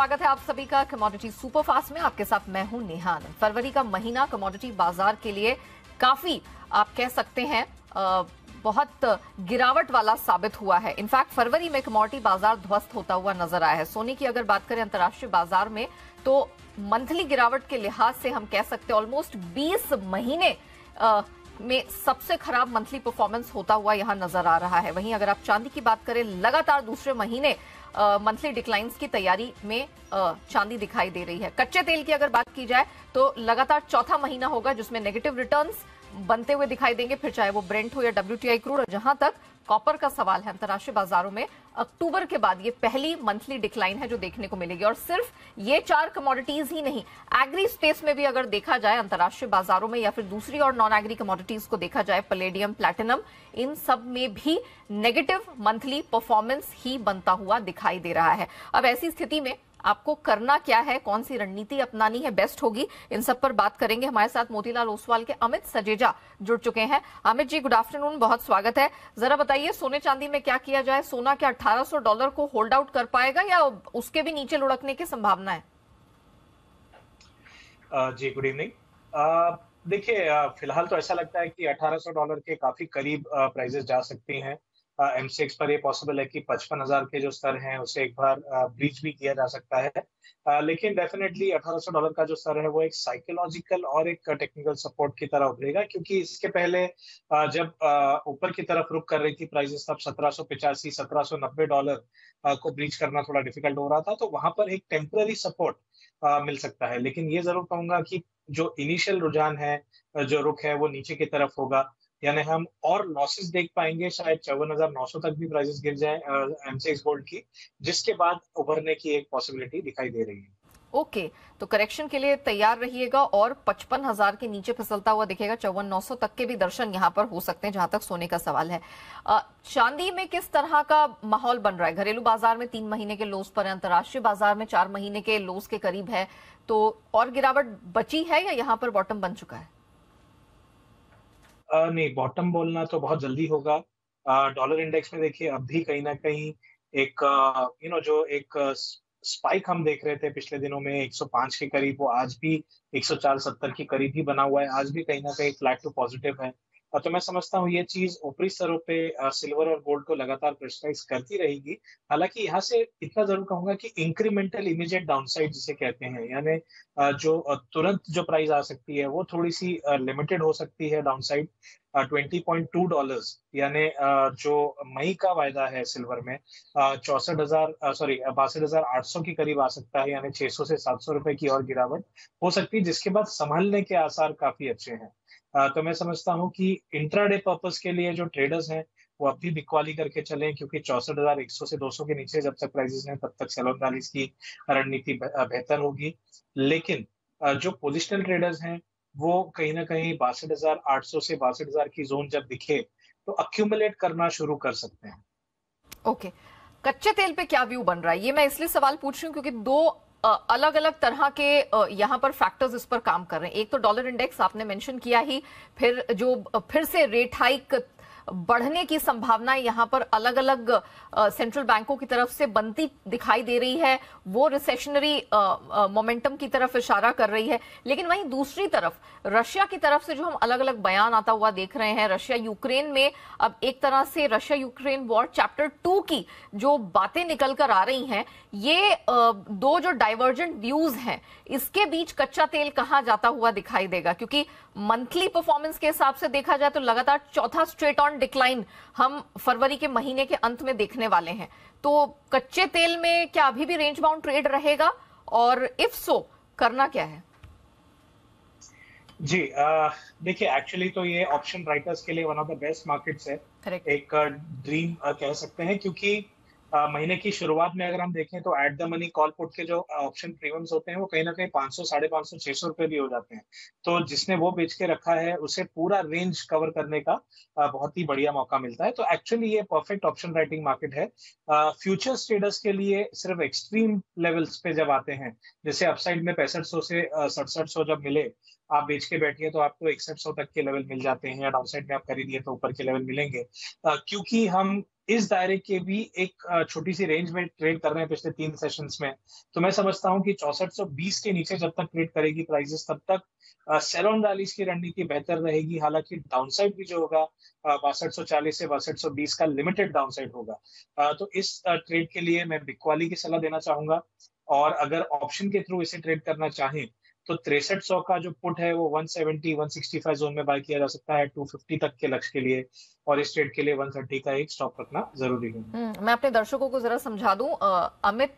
स्वागत है आप सभी का कमोडिटी सुपरफास्ट में। आपके साथ मैं हूं नेहा आनंद। फरवरी का महीना कमोडिटी बाजार के लिए काफी आप कह सकते हैं बहुत गिरावट वाला साबित हुआ है। इनफैक्ट फरवरी में कमोडिटी बाजार ध्वस्त होता हुआ नजर आया है। सोने की अगर बात करें अंतर्राष्ट्रीय बाजार में तो मंथली गिरावट के लिहाज से हम कह सकते हैं ऑलमोस्ट 20 महीने में सबसे खराब मंथली परफॉर्मेंस होता हुआ यहां नजर आ रहा है। वहीं अगर आप चांदी की बात करें, लगातार दूसरे महीने मंथली डिक्लाइंस की तैयारी में चांदी दिखाई दे रही है। कच्चे तेल की अगर बात की जाए तो लगातार चौथा महीना होगा जिसमें नेगेटिव रिटर्न्स बनते हुए दिखाई देंगे, फिर चाहे वो ब्रेंट हो या WTI क्रूड। और जहां तक कॉपर का सवाल है, अंतर्राष्ट्रीय बाजारों में अक्टूबर के बाद ये पहली मंथली डिक्लाइन है जो देखने को मिलेगी। और सिर्फ ये 4 कमोडिटीज ही नहीं, एग्री स्पेस में भी अगर देखा जाए अंतर्राष्ट्रीय बाजारों में, या फिर दूसरी और नॉन एग्री कमोडिटीज को देखा जाए, पैलेडियम, प्लैटिनम, इन सब में भी नेगेटिव मंथली परफॉर्मेंस ही बनता हुआ दिखाई दे रहा है। अब ऐसी स्थिति में आपको करना क्या है, कौन सी रणनीति अपनानी है बेस्ट होगी, इन सब पर बात करेंगे। हमारे साथ मोतीलाल ओसवाल के अमित सजेजा जुड़ चुके हैं। अमित जी, गुड आफ्टरनून, बहुत स्वागत है। जरा बताइए, सोने चांदी में क्या किया जाए? सोना क्या $1800 को होल्ड आउट कर पाएगा या उसके भी नीचे लुढ़कने की संभावना है? जी गुड इवनिंग। देखिए, फिलहाल तो ऐसा लगता है कि $1800 के काफी करीब प्राइसेस जा सकती हैं। M6 पर ये पॉसिबल है कि 55,000 के जो स्तर हैं उसे एक बार ब्रीच भी किया जा सकता है। लेकिन डेफिनेटली $1800 का जो स्तर है वो एक साइकोलॉजिकल और एक टेक्निकल सपोर्ट की तरह उभरेगा, क्योंकि इसके पहले जब ऊपर की तरफ रुक कर रही थी प्राइसेस, तब $1785 $1790 को ब्रीच करना थोड़ा डिफिकल्ट हो रहा था। तो वहां पर एक टेम्पररी सपोर्ट मिल सकता है। लेकिन ये जरूर कहूंगा कि जो इनिशियल रुझान है, जो रुख है, वो नीचे की तरफ होगा। यानी हम और लॉसेस देख पाएंगे, शायद 54,900 तक भी प्राइसेस गिर जाए M6 गोल्ड की, जिसके बाद उभरने की एक पॉसिबिलिटी दिखाई दे रही है। ओके, तो करेक्शन के लिए तैयार रहिएगा और 55,000 के नीचे फिसलता हुआ दिखेगा। 54,900 तक के भी दर्शन यहां पर हो सकते हैं, जहां तक सोने का सवाल है। चांदी में किस तरह का माहौल बन रहा है? घरेलू बाजार में 3 महीने के लोस पर है, अंतर्राष्ट्रीय बाजार में 4 महीने के लोस के करीब है, तो और गिरावट बची है या यहाँ पर बॉटम बन चुका है? नहीं, बॉटम बोलना तो बहुत जल्दी होगा। डॉलर इंडेक्स में देखिए, अब भी कहीं ना कहीं एक जो एक स्पाइक हम देख रहे थे पिछले दिनों में 105 के करीब, वो आज भी 104.70 के करीब ही बना हुआ है। आज भी कहीं ना कहीं फ्लैट टू पॉजिटिव है। तो मैं समझता हूँ ये चीज ऊपरी स्तरों पे सिल्वर और गोल्ड को लगातार प्रेशराइज करती रहेगी। हालांकि यहाँ से इतना जरूर कहूंगा कि इंक्रीमेंटल इमीडिएट डाउनसाइड जिसे कहते हैं, यानी जो तुरंत जो प्राइस आ सकती है वो थोड़ी सी लिमिटेड हो सकती है डाउनसाइड। $20.2, यानी जो मई का वायदा है सिल्वर में 62,800 के करीब आ सकता है, यानी 600 से 700 रुपए की और गिरावट हो सकती है, जिसके बाद संभलने के आसार काफी अच्छे हैं। तो मैं समझता हूँ कि इंट्राडे पर्पस के लिए जो ट्रेडर्स हैं वो अब भी बिकवाली करके चलें, क्योंकि 64,100 से 200 के नीचे जब तक प्राइसेस हैं तब तक सेल डालिस की रणनीति बेहतर होगी। लेकिन जो पोजिशनल ट्रेडर्स हैं वो कहीं ना कहीं 62,800 से 62,000 की जोन जब दिखे तो अक्यूमुलेट करना शुरू कर सकते हैं। ओके, कच्चे तेल पे क्या व्यू बन रहा है? ये मैं इसलिए सवाल पूछ रही हूँ क्योंकि दो अलग अलग तरह के यहाँ पर फैक्टर्स इस पर काम कर रहे हैं। एक तो डॉलर इंडेक्स आपने मेंशन किया ही, फिर जो फिर से रेट हाइक बढ़ने की संभावना यहाँ पर अलग अलग सेंट्रल बैंकों की तरफ से बनती दिखाई दे रही है, वो रिसेशनरी मोमेंटम की तरफ इशारा कर रही है। लेकिन वहीं दूसरी तरफ रशिया की तरफ से जो हम अलग अलग बयान आता हुआ देख रहे हैं, रशिया यूक्रेन में अब एक तरह से रशिया यूक्रेन वॉर चैप्टर 2 की जो बातें निकल कर आ रही हैं, ये दो जो डाइवर्जेंट व्यूज हैं, इसके बीच कच्चा तेल कहां जाता हुआ दिखाई देगा? क्योंकि मंथली परफॉर्मेंस के हिसाब से देखा जाए तो लगातार चौथा स्ट्रेट ऑन डिक्लाइन हम फरवरी के महीने के अंत में देखने वाले हैं। तो कच्चे तेल में क्या अभी भी रेंज बाउंड ट्रेड रहेगा, और इफ सो करना क्या है? जी, देखिए, एक्चुअली तो ये ऑप्शन राइटर्स के लिए one of the best markets है। Correct. एक ड्रीम कह सकते हैं, क्योंकि महीने की शुरुआत में अगर हम देखें तो at the money call put के जो ऑप्शन प्रीमियम्स होते हैं वो कहीं ना कहीं 500, 550, 600 रुपए भी हो जाते हैं। तो जिसने वो बेच के रखा है उसे पूरा रेंज कवर करने का बहुत ही बढ़िया मौका मिलता है। तो एक्चुअली ये परफेक्ट ऑप्शन राइटिंग मार्केट है। फ्यूचर्स ट्रेडर्स के लिए सिर्फ एक्सट्रीम लेवल्स पे जब आते हैं, जैसे अपसाइड में 6500 से 6700 जब मिले, आप बेच के बैठिए तो आपको 6100 तक के लेवल मिल जाते हैं, या डाउनसाइड में आप खरीदिए तो ऊपर के लेवल मिलेंगे। क्योंकि हम इस दायरे के भी एक छोटी सी रेंज में ट्रेड कर रहे हैं पिछले 3 सेशंस में। तो मैं समझता हूं कि 6420 के नीचे जब तक ट्रेड करेगी प्राइसेस, तब तक सेल ऑन रैलीज की रणनीति बेहतर रहेगी। हालांकि डाउनसाइड भी जो होगा 6240 से 6220 का लिमिटेड डाउनसाइड होगा। तो इस ट्रेड के लिए मैं बिकवाली की सलाह देना चाहूंगा। और अगर ऑप्शन के थ्रू इसे ट्रेड करना चाहें तो 6300 का जो पुट है वो 170 165 जोन में बाय किया जा सकता है 250 तक के लक्ष्य के लिए। और इस ट्रेड के लिए 130 का एक स्टॉप रखना जरूरी है। मैं अपने दर्शकों को जरा समझा दूं, अमित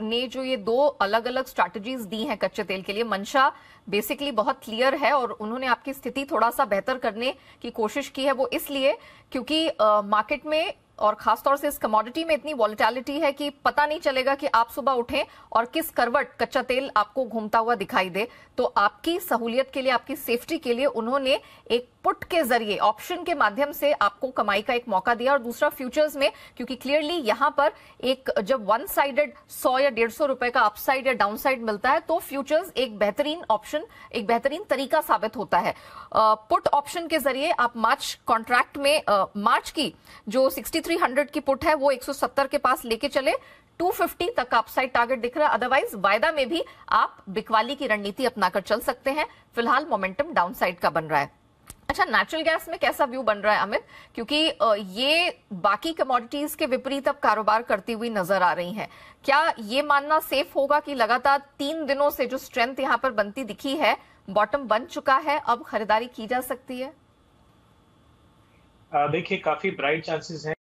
ने जो ये दो अलग अलग स्ट्रैटेजीज दी हैं कच्चे तेल के लिए, मंशा बेसिकली बहुत क्लियर है और उन्होंने आपकी स्थिति थोड़ा सा बेहतर करने की कोशिश की है। वो इसलिए क्योंकि मार्केट में और खासतौर से इस कमोडिटी में इतनी वॉलेटिलिटी है कि पता नहीं चलेगा कि आप सुबह उठें और किस करवट कच्चा तेल आपको घूमता हुआ दिखाई दे। तो आपकी सहूलियत के लिए, आपकी सेफ्टी के लिए उन्होंने एक पुट के जरिए, ऑप्शन के माध्यम से आपको कमाई का एक मौका दिया। और दूसरा फ्यूचर्स में, क्योंकि क्लियरली यहां पर एक जब वन साइडेड 100 या 150 रुपए का अपसाइड या डाउनसाइड मिलता है तो फ्यूचर्स एक बेहतरीन ऑप्शन, एक बेहतरीन तरीका साबित होता है। पुट ऑप्शन के जरिए आप मार्च कॉन्ट्रैक्ट में मार्च की जो 6300 की पुट है वो 170 के पास लेके चले, 250 तक का अपसाइड टारगेट दिख रहा है। अदरवाइज वायदा में भी आप बिकवाली की रणनीति अपनाकर चल सकते हैं। फिलहाल मोमेंटम डाउनसाइड का बन रहा है। अच्छा, नेचुरल गैस में कैसा व्यू बन रहा है अमित? क्योंकि ये बाकी कमोडिटीज के विपरीत अब कारोबार करती हुई नजर आ रही हैं। क्या ये मानना सेफ होगा कि लगातार 3 दिनों से जो स्ट्रेंथ यहां पर बनती दिखी है, बॉटम बन चुका है, अब खरीदारी की जा सकती है? देखिए, काफी ब्राइट चांसेस हैं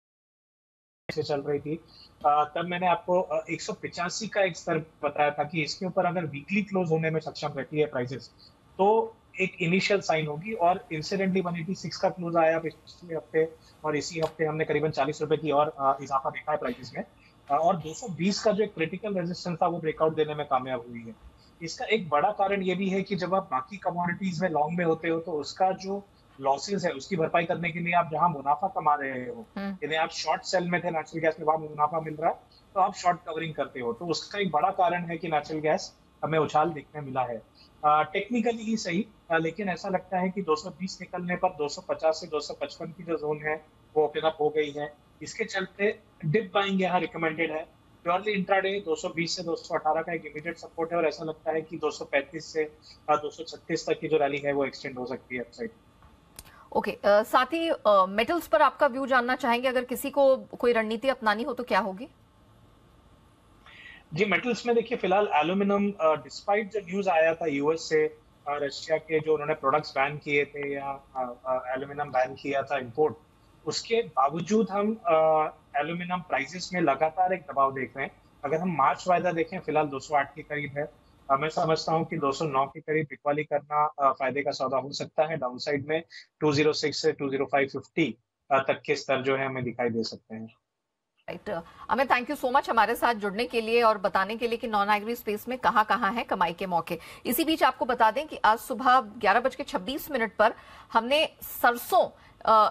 से चल रही थी। तब मैंने आपको 185 का एक स्तर बताया था कि इसके ऊपर अगर वीकली क्लोज होने में सक्षम रहती है प्राइसेस तो एक इनिशियल साइन होगी। और इंसिडेंटली 186 का क्लोज आया पिछले हफ्ते, और इसी हफ्ते हमने करीबन 40 रुपए की और इजाफा देखा है प्राइसेस में। और 220 का जो एक क्रिटिकल रेजिस्टेंस था वो ब्रेकआउट देने में कामयाब हुई है। इसका एक बड़ा कारण ये भी है कि जब आप बाकी कमोडिटीज में लॉन्ग में होते हो तो उसका जो लॉसेस है उसकी भरपाई करने के लिए आप जहां मुनाफा कमा रहे हो, यानी आप शॉर्ट सेल में थे नेचुरल गैस में, वहां मुनाफा मिल रहा है तो आप शॉर्ट कवरिंग करते हो। तो उसका एक बड़ा कारण है कि नेचुरल गैस हमें उछाल देखने मिला है। टेक्निकली ही सही, लेकिन ऐसा लगता है कि 220 निकलने पर 250 से 255 की जो जोन है वो ओपन अप हो गई है। इसके चलते डिप बाइंग यहाँ रिकमेंडेड है। प्योरली इंट्राडे 220 से 218 का एक इमीडिएट सपोर्ट है और ऐसा लगता है कि 235 से 236 तक की जो रैली है वो एक्सटेंड हो सकती है अपसाइड। ओके, साथ ही मेटल्स पर आपका व्यू जानना चाहेंगे। अगर किसी को कोई रणनीति अपनानी हो तो क्या होगी? जी, मेटल्स में देखिए फिलहाल एल्यूमिनियम, डिस्पाइट जो न्यूज आया था यूएस से, रशिया के जो उन्होंने प्रोडक्ट्स बैन किए थे या एल्यूमिनियम बैन किया था इंपोर्ट, उसके बावजूद हम एल्यूमिनियम प्राइसेस में लगातार एक दबाव देख रहे हैं। अगर हम मार्च वायदा देखें फिलहाल 208 के करीब है। मैं समझता हूं कि 209 के करीब बिकवाली करना फायदे का सौदा हो सकता है। डाउनसाइड में 206 से 20550 तक के स्तर जो है हमें दिखाई दे सकते हैं। Right, Amit, thank you so much हमारे साथ जुड़ने के लिए और बताने के लिए कि नॉन एग्री स्पेस में कहां कहां है कमाई के मौके। इसी बीच आपको बता दें कि आज सुबह 11:26 पर हमने सरसों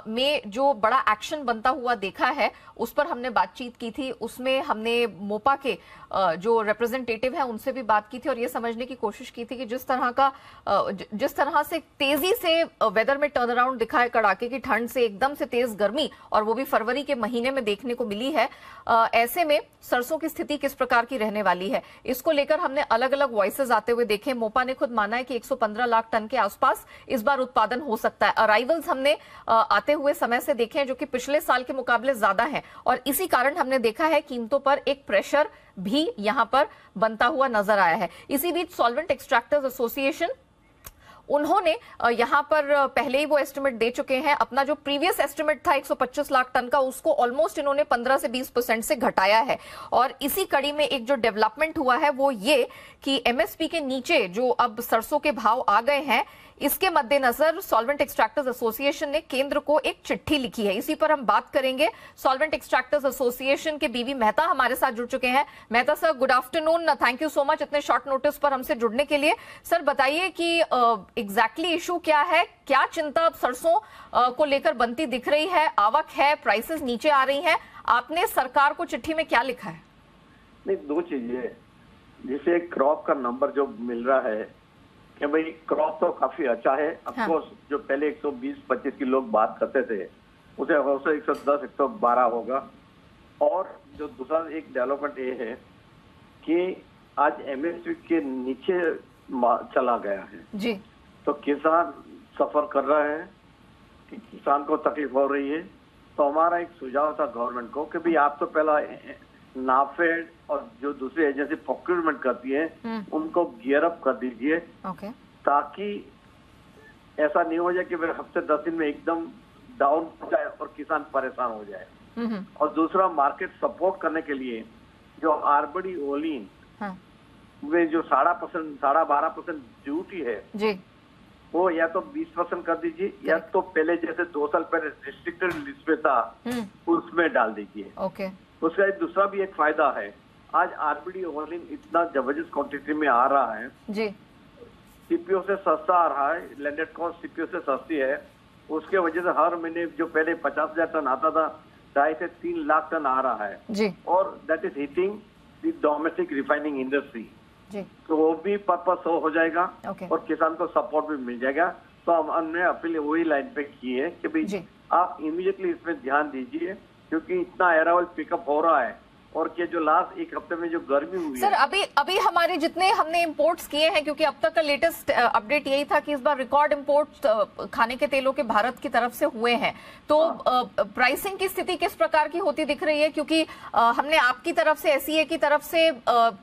में जो बड़ा एक्शन बनता हुआ देखा है उस पर हमने बातचीत की थी। उसमें हमने मोपा के जो रिप्रेजेंटेटिव हैं उनसे भी बात की थी और ये समझने की कोशिश की थी कि जिस तरह से तेजी से वेदर में टर्न अराउंड दिखा है, कड़ाके की ठंड से एकदम से तेज गर्मी, और वो भी फरवरी के महीने में देखने को मिली है, ऐसे में सरसों की स्थिति किस प्रकार की रहने वाली है, इसको लेकर हमने अलग अलग वॉइसेस आते हुए देखे। मोपा ने खुद माना है कि 115 लाख टन के आसपास इस बार उत्पादन हो सकता है। अराइवल्स हमने आते हुए समय से देखे हैं जो कि पिछले साल के मुकाबले ज्यादा हैं और इसी कारण हमने देखा है कीमतों पर एक प्रेशर भी यहां पर बनता हुआ नजर आया है। इसी बीच सॉल्वेंट एक्सट्रैक्टर्स एसोसिएशन, उन्होंने यहां पर पहले ही वो एस्टिमेट दे चुके हैं। अपना जो प्रीवियस एस्टिमेट था 125 लाख टन का, उसको ऑलमोस्ट इन्होंने 15 से 20% से घटाया है। और इसी कड़ी में एक जो डेवलपमेंट हुआ है वो ये कि एमएसपी के नीचे जो अब सरसों के भाव आ गए हैं, इसके मद्देनजर सॉल्वेंट एक्सट्रैक्टर्स एसोसिएशन ने केंद्र को एक चिट्ठी लिखी है। इसी पर हम बात करेंगे। सॉल्वेंट एक्सट्रैक्टर्स एसोसिएशन के बीवी मेहता हमारे साथ जुड़ चुके हैं। Mehta sir, good afternoon, thank you so much इतने शॉर्ट नोटिस पर हमसे जुड़ने के लिए। सर, बताइए कि एग्जैक्टली इशू क्या है, क्या चिंता अब सरसों को लेकर बनती दिख रही है? आवक है, प्राइसेस नीचे आ रही हैं, आपने सरकार को चिट्ठी में क्या लिखा है? नहीं, दो चीजें, जैसे क्रॉप का नंबर जो मिल रहा है कि भाई क्रॉप तो काफी अच्छा है। ऑफकोर्स जो पहले 120-25 की लोग बात करते थे उसे 110 112 होगा। और जो दूसरा एक डेवलपमेंट ये है कि आज एमएसपी के नीचे चला गया है जी, तो किसान सफर कर रहा है, कि किसान को तकलीफ हो रही है। तो हमारा एक सुझाव था गवर्नमेंट को कि भाई आप तो पहला नाफेड और जो दूसरी एजेंसी प्रोक्योरमेंट करती है उनको गियर अप कर दीजिए, ताकि ऐसा नहीं हो जाए कि फिर हफ्ते 10 दिन में एकदम डाउन हो जाए और किसान परेशान हो जाए। और दूसरा मार्केट सपोर्ट करने के लिए जो आरबीडी ओलिन वे जो 12.5% ड्यूटी है जी, वो या तो 20% कर दीजिए या तो पहले जैसे 2 साल पहले रिस्ट्रिक्टेड लिस्ट में था उसमें डाल दीजिए। ओके। उसका दूसरा भी एक फायदा है, आज आरबीडी ओलिन इतना जबरदस्त क्वांटिटी में आ रहा है जी, सीपीओ से सस्ता आ रहा है, लैंडेड कॉस्ट सीपीओ से सस्ती है। उसके वजह से हर महीने जो पहले 50,000 टन आता था 2.5 से 3 लाख टन आ रहा है जी, और that is hitting the domestic refining industry जी, तो वो भी पर्पस हो जाएगा और किसान को सपोर्ट भी मिल जाएगा। तो हमने अपील वही लाइन पे की है कि भाई आप इमीडिएटली इसमें ध्यान दीजिए, क्योंकि इतना एरावल पिकअप हो रहा है और कि जो लास्ट एक हफ्ते में जो गर्मी हुई सर है। अभी हमारे जितने हमने इंपोर्ट्स किए हैं, क्योंकि अब तक का लेटेस्ट अपडेट यही था कि इस बार रिकॉर्ड इंपोर्ट्स खाने के तेलों के भारत की तरफ से हुए हैं, तो प्राइसिंग की स्थिति किस प्रकार की होती दिख रही है? क्योंकि हमने आपकी तरफ से एसईए की तरफ से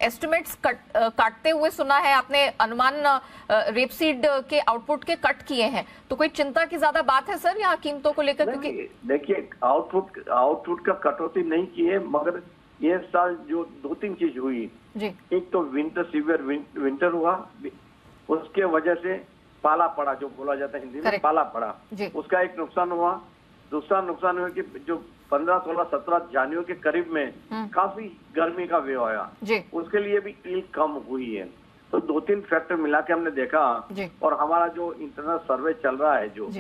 एस्टिमेट्स काटते हुए सुना है, आपने अनुमान रेपसीड के आउटपुट के कट किए हैं, तो कोई चिंता की ज्यादा बात है सर यहाँ कीमतों को लेकर? क्योंकि देखिए आउटपुट का कटौती नहीं की है, मगर ये साल जो 2-3 चीज हुई जी, एक तो सीवियर विंटर हुआ, उसके वजह से पाला पड़ा, जो बोला जाता है हिंदी में पाला पड़ा, उसका एक नुकसान हुआ। दूसरा नुकसान हुआ कि जो 15, 16, 17 जनवरी के करीब में काफी गर्मी का व्यू आया, उसके लिए भी ईल्ड कम हुई है। तो 2-3 फैक्टर मिला के हमने देखा, और हमारा जो इंटरनल सर्वे चल रहा है जो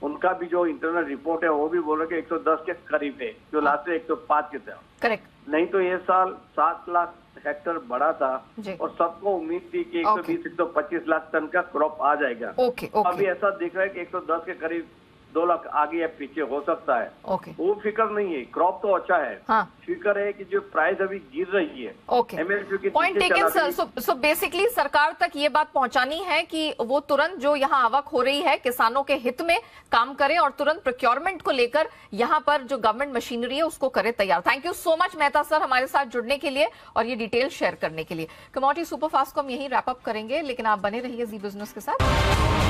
उनका भी जो इंटरनल रिपोर्ट है वो भी बोल रहे कि 110 के करीब है, जो लास्ट में 105 के था। करेक्ट। नहीं तो ये साल 7 लाख हेक्टेयर बढ़ा था और सबको उम्मीद थी कि 120 125 लाख टन का क्रॉप आ जाएगा। अभी ऐसा दिख रहा है कि 110 के करीब 2 लाख आगे या पीछे हो सकता है। वो फिक्र नहीं है, क्रॉप तो अच्छा है, फिक्र है कि जो प्राइस अभी गिर रही है। Point taken sir. So basically सरकार तक ये बात पहुंचानी है कि वो तुरंत जो यहाँ आवक हो रही है किसानों के हित में काम करे और तुरंत प्रोक्योरमेंट को लेकर यहाँ पर जो गवर्नमेंट मशीनरी है उसको करे तैयार। Thank you so much Mehta sir हमारे साथ जुड़ने के लिए और ये डिटेल शेयर करने के लिए। कमोडिटी सुपरफास्ट को हम यही रैप अप करेंगे, लेकिन आप बने रहिए जी बिजनेस के साथ।